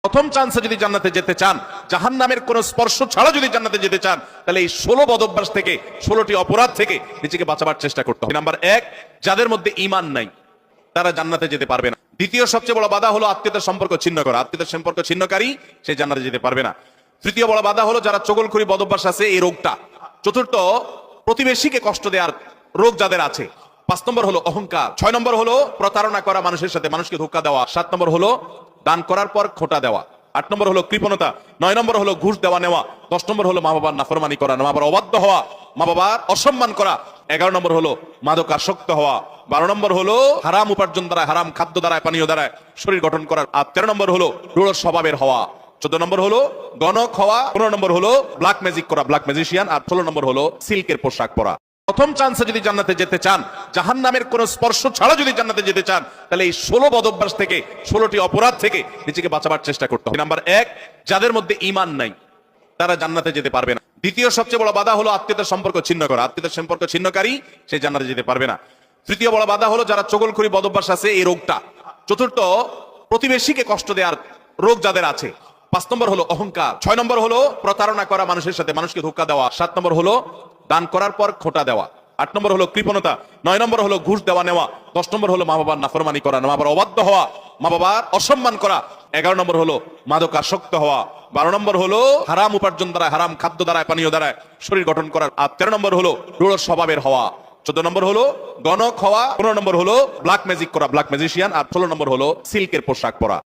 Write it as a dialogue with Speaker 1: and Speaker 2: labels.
Speaker 1: প্রথম চান্সে যদি জান্নাতে যেতে চান, জাহান্নামের কোন স্পর্শ ছাড়া যদি জান্নাতে যেতে চান, তাহলে এই 16 বদভ্যাস থেকে, 16টি অপরাধ থেকে নিজেকে বাঁচাবার চেষ্টা করতে হবে। নাম্বার 1, যাদের মধ্যে ঈমান নাই তারা জান্নাতে যেতে পারবে না। দ্বিতীয় সবচেয়ে বড় বাধা হলো আত্মীয়তার সম্পর্ক ছিন্ন করা। আত্মীয়তার সম্পর্ক ছিন্নকারী সে জান্নাতে যেতে পারবে না। তৃতীয় বড় বাধা হলো যারা চগলখড়ি বদভ্যাস আছে, এই রোগটা। চতুর্থ, প্রতিবেশীকে কষ্ট দেওয়ার রোগ যাদের আছে। 5 নম্বর হলো অহংকার। 6 নম্বর হলো প্রতারণা করা, মানুষের সাথে মানুষকে ধোঁকা দেওয়া। 7 নম্বর হলো দান করার পর খোটা দেওয়া। 8 নম্বর হলো কৃপণতা। 9 নম্বর হলো ঘুষ দেওয়া নেওয়া। 10 নম্বর হলো মা বাবার নাফরমানি করা, মা বাবার অবাধ্য হওয়া, মা বাবার অসম্মান করা। 11 নম্বর হলো মাদকাসক্ত হওয়া। 12 নম্বর হলো হারাম উপার্জন দ্বারা, হারাম খাদ্য দ্বারা, পানীয় দ্বারা শরীর গঠন করা। আর 13 নম্বর হলো রূঢ় স্বভাবের হওয়া। 14 নম্বর হলো গণক হওয়া। 15 নম্বর হলো ব্ল্যাক ম্যাজিক করা, ব্ল্যাক ম্যাজিশিয়ান। আর 16 নম্বর হলো সিল্কের পোশাক পরা। প্রথম চান্সে যদি জান্নাতে যেতে চান, জাহান্নামের কোন স্পর্শ ছাড়া যদি জান্নাতে যেতে চান, তাহলে এই 16 বদভ্যাস থেকে, 16টি অপরাধ থেকে নিজেকে বাঁচাবার চেষ্টা করতে হবে। নাম্বার 1, যাদের মধ্যে ঈমান নাই তারা জান্নাতে যেতে পারবে না। দ্বিতীয় সবচেয়ে বড় বাধা হলো আত্মীয়তার সম্পর্ক ছিন্ন করা। আত্মীয়তার সম্পর্ক ছিন্নকারী সে জান্নাতে যেতে পারবে না। তৃতীয় বড় বাধা হলো যারা চগলখড়ি বদভ্যাস আছে, এই রোগটা। চতুর্থ, প্রতিবেশীকে কষ্ট দেওয়ার রোগ যাদের আছে। 5 নম্বর হলো অহংকার। 6 নম্বর হলো প্রতারণা করা, মানুষের সাথে মানুষকে ধোঁকা দেওয়া। 7 নম্বর হলো দান করার পর খোটা দেওয়া। 8 নম্বর হলো কৃপণতা। 9 নম্বর হলো ঘুষ দেওয়া নেওয়া। 10 নম্বর হলো মা বাবার নাফরমানি করা, মা বাবার অবাধ্য হওয়া, মা বাবার অসম্মান করা। 11 নম্বর হলো মাদকাসক্ত হওয়া। 12 নম্বর হলো হারাম উপার্জন দ্বারা, হারাম খাদ্য দ্বারা, পানীয় দ্বারা শরীর গঠন করার। আর 13 নম্বর হলো রূঢ় স্বভাবের হওয়া। 14 নম্বর হলো গণক হওয়া। 15 নম্বর হলো ব্ল্যাক ম্যাজিক করা, ব্ল্যাক ম্যাজিশিয়ান। আর 16 নম্বর হলো সিল্কের পোশাক পরা।